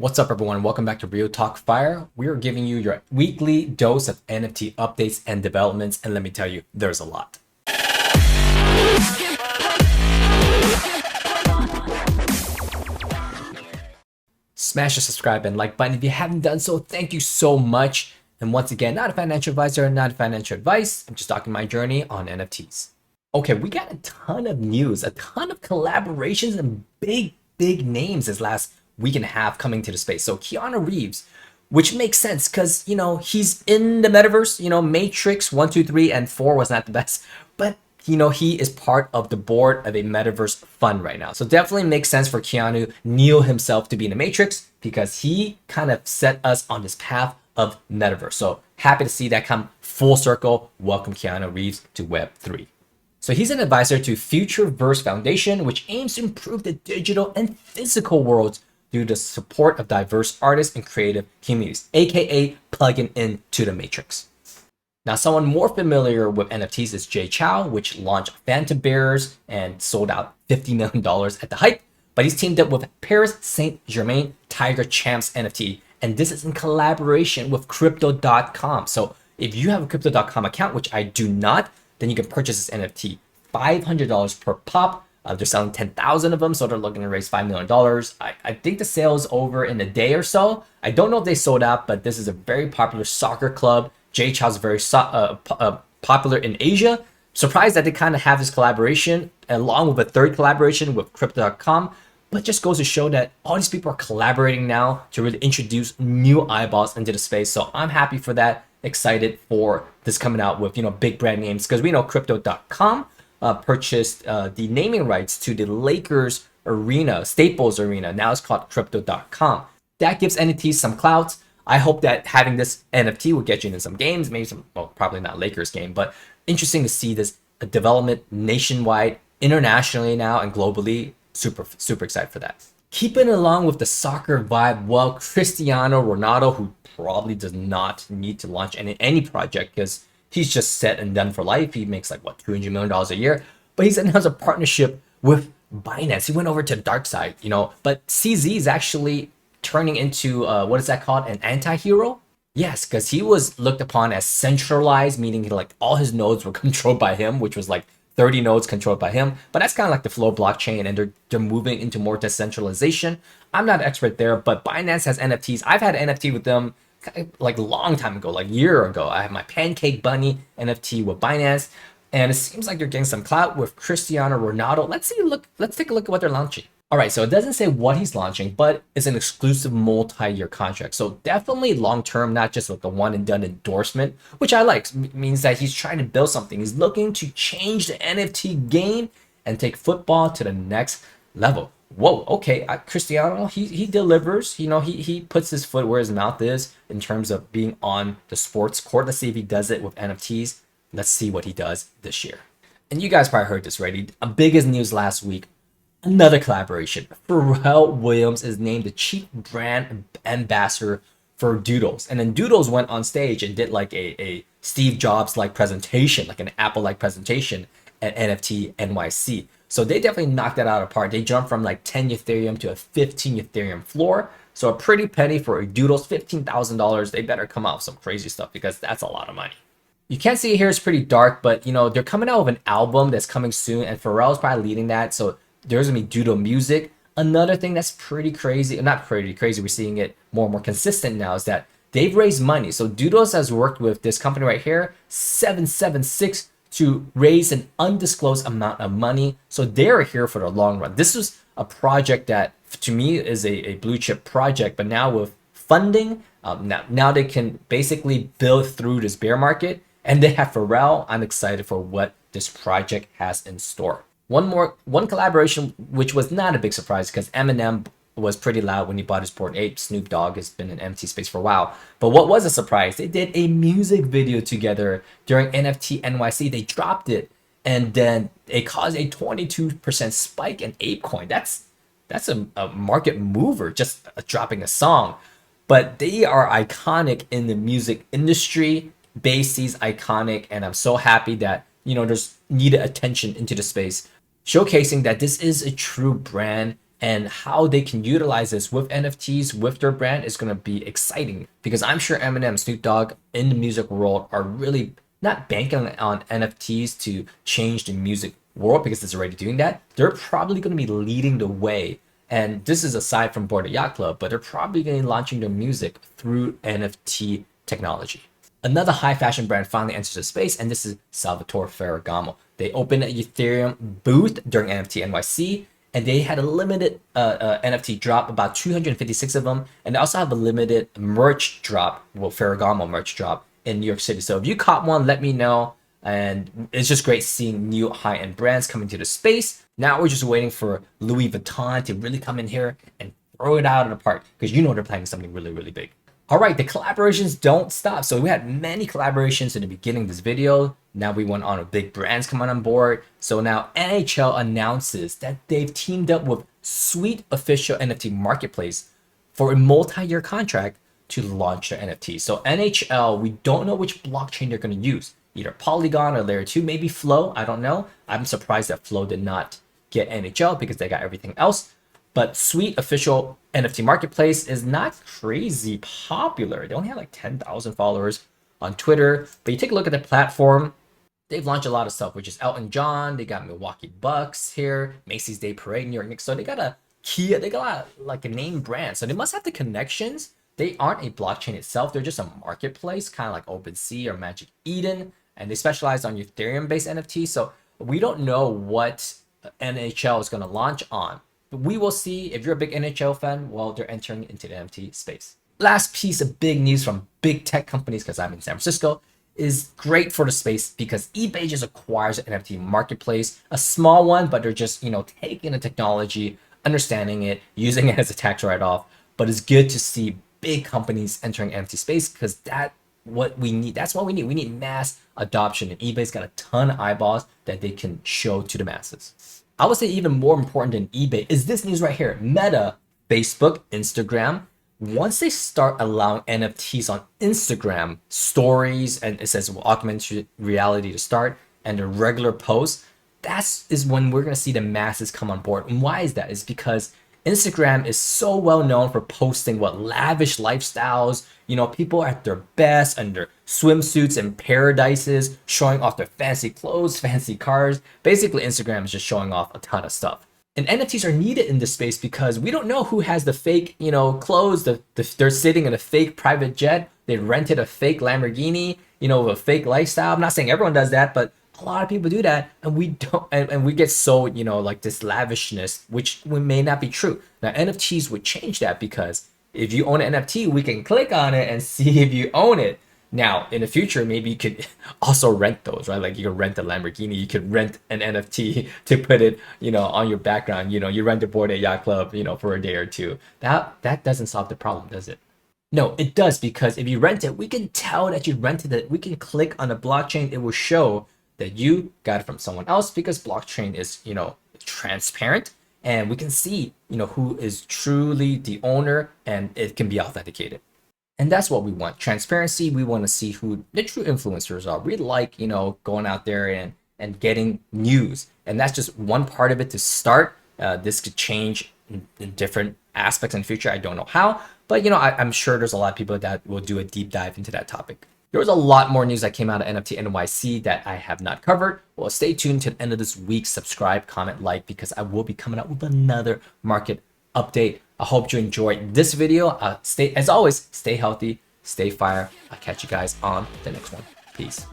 What's up, everyone? Welcome back to Real Talk Fire. We are giving you your weekly dose of NFT updates and developments, and let me tell you, there's a lot. Smash the subscribe and like button if you haven't done so. Thank you so much. And once again, not a financial advisor, not financial advice. I'm just talking my journey on NFTs. Okay, we got a ton of news, a ton of collaborations, and big names this last week and a half coming to the space. So Keanu Reeves, which makes sense because, he's in the metaverse. Matrix 1, 2, 3, and 4 was not the best, but he is part of the board of a metaverse fund right now. So definitely makes sense for Keanu Neil himself to be in the Matrix because he kind of set us on this path of metaverse. So happy to see that come full circle. Welcome Keanu Reeves to Web3. So he's an advisor to Futureverse Foundation, which aims to improve the digital and physical worlds through the support of diverse artists and creative communities, aka plugging into the Matrix. Now, someone more familiar with NFTs is Jay Chow, which launched Phantom Bears and sold out $50 million at the hype. But he's teamed up with Paris Saint-Germain Tiger Champs NFT, and this is in collaboration with Crypto.com. So if you have a Crypto.com account, which I do not, then you can purchase this NFT, $500 per pop. They're selling 10,000 of them, so they're looking to raise $5 million. I think the sale's over in a day or so. I don't know if they sold out, but this is a very popular soccer club. Jay Chow's very popular in Asia. Surprised that they kind of have this collaboration along with a third collaboration with Crypto.com, but just goes to show that all these people are collaborating now to really introduce new eyeballs into the space. So I'm happy for that. Excited for this coming out with big brand names because we know Crypto.com purchased the naming rights to the Lakers arena, Staples Arena. Now it's called Crypto.com. That gives NFTs some clout. I hope that having this NFT will get you into some games, maybe some, well, probably not Lakers game, but interesting to see this development nationwide, internationally now, and globally. Super excited for that. Keeping along with the soccer vibe, well, Cristiano Ronaldo, who probably does not need to launch any project because he's just set and done for life. He makes like $200 million a year, but he's announced a partnership with Binance. He went over to the dark side, but CZ is actually turning into what is that called? An anti-hero? Yes, because he was looked upon as centralized, meaning like all his nodes were controlled by him, which was like 30 nodes controlled by him. But that's kind of like the Flow blockchain, and they're moving into more decentralization. I'm not an expert there, but Binance has NFTs. I've had an NFT with them like a long time ago, like a year ago. I have my Pancake Bunny NFT with Binance, and it seems like they're getting some clout with Cristiano Ronaldo. Let's take a look at what they're launching. All right, so it doesn't say what he's launching, but it's an exclusive multi-year contract. So definitely long-term, not just like the one and done endorsement, which I like. Means that he's trying to build something. He's looking to change the NFT game and take football to the next level. Whoa, okay, Cristiano, he delivers. He puts his foot where his mouth is in terms of being on the sports court. Let's see if he does it with NFTs. Let's see what he does this year. And you guys probably heard this already. A biggest news last week. Another collaboration. Pharrell Williams is named the chief brand ambassador for Doodles. And then Doodles went on stage and did like a Steve Jobs-like presentation, like an Apple-like presentation at NFT NYC. So they definitely knocked that out of the park. They jumped from like 10 Ethereum to a 15 Ethereum floor. So a pretty penny for a Doodles, $15,000. They better come out with some crazy stuff because that's a lot of money. You can't see it here, it's pretty dark, but they're coming out with an album that's coming soon, and Pharrell's probably leading that. So there's gonna be Doodle music. Another thing that's pretty crazy, not pretty crazy, we're seeing it more and more consistent now, is that they've raised money. So Doodles has worked with this company right here, 776, to raise an undisclosed amount of money. So they're here for the long run. This is a project that to me is a blue chip project, but now with funding, now they can basically build through this bear market, and they have Pharrell. I'm excited for what this project has in store. One collaboration, which was not a big surprise because Eminem was pretty loud when he bought his Bored Ape. Snoop Dogg has been in NFT space for a while. But what was a surprise, they did a music video together during NFT NYC. They dropped it, and then it caused a 22% spike in ApeCoin. That's a market mover, just dropping a song. But they are iconic in the music industry. Basie's iconic, and I'm so happy that there's needed attention into the space, showcasing that this is a true brand and how they can utilize this with NFTs with their brand is going to be exciting, because I'm sure Eminem, Snoop Dogg in the music world are really not banking on NFTs to change the music world, because it's already doing that. They're probably going to be leading the way. And this is aside from Bored Ape Yacht Club, but they're probably going to be launching their music through NFT technology. Another high fashion brand finally enters the space, and this is Salvatore Ferragamo. They opened an Ethereum booth during NFT NYC, and they had a limited NFT drop, about 256 of them. And they also have a limited merch drop, well, Ferragamo merch drop in New York City. So if you caught one, let me know. And it's just great seeing new high-end brands coming to the space. Now we're just waiting for Louis Vuitton to really come in here and throw it out of the park, because you know they're planning something really, really big. All right, the collaborations don't stop. So we had many collaborations in the beginning of this video. Now we went on with big brands coming on board. So now NHL announces that they've teamed up with Sweet Official NFT Marketplace for a multi-year contract to launch their NFT. So NHL, we don't know which blockchain they're going to use. Either Polygon or Layer 2, maybe Flow. I don't know. I'm surprised that Flow did not get NHL because they got everything else. But Sweet Official NFT Marketplace is not crazy popular. They only have like 10,000 followers on Twitter. But you take a look at the platform, they've launched a lot of stuff, which is Elton John. They got Milwaukee Bucks here, Macy's Day Parade, New York Knicks. So they got a Kia, they got a lot, like a name brand. So they must have the connections. They aren't a blockchain itself. They're just a marketplace, kind of like OpenSea or Magic Eden. And they specialize on Ethereum-based NFTs. So we don't know what NHL is going to launch on. But we will see. If you're a big NHL fan, well, they're entering into the NFT space. Last piece of big news from big tech companies, because I'm in San Francisco, is great for the space, because eBay just acquires an NFT marketplace, a small one, but they're just, taking the technology, understanding it, using it as a tax write-off. But it's good to see big companies entering NFT space, because that's what we need. That's what we need. We need mass adoption, and eBay's got a ton of eyeballs that they can show to the masses. I would say even more important than eBay is this news right here. Meta, Facebook, Instagram, once they start allowing NFTs on Instagram stories, and it says augmented reality to start, and the regular posts, that is when we're going to see the masses come on board. And why is that? It's because Instagram is so well known for posting lavish lifestyles. People are at their best under swimsuits and paradises, showing off their fancy clothes, fancy cars. Basically, Instagram is just showing off a ton of stuff. And NFTs are needed in this space because we don't know who has the fake, clothes. They're sitting in a fake private jet. They rented a fake Lamborghini, with a fake lifestyle. I'm not saying everyone does that, but a lot of people do that, and we don't, and we get so, like this lavishness, which may not be true. Now, NFTs would change that, because if you own an NFT, we can click on it and see if you own it. Now, in the future, maybe you could also rent those, right? Like you could rent a Lamborghini, you could rent an NFT to put it, on your background. You rent a Bored Ape Yacht Club, for a day or two. That doesn't solve the problem, does it? No, it does, because if you rent it, we can tell that you rented it. We can click on the blockchain. It will show that you got it from someone else, because blockchain is, transparent, and we can see, who is truly the owner, and it can be authenticated. And that's what we want. Transparency. We want to see who the true influencers are. We like, going out there and getting news. And that's just one part of it to start. This could change in different aspects in the future. I don't know how, but I'm sure there's a lot of people that will do a deep dive into that topic. There was a lot more news that came out of NFT NYC that I have not covered. Well, stay tuned to the end of this week. Subscribe, comment, like, because I will be coming out with another market update. I hope you enjoyed this video. As always, stay healthy, stay fire. I'll catch you guys on the next one. Peace.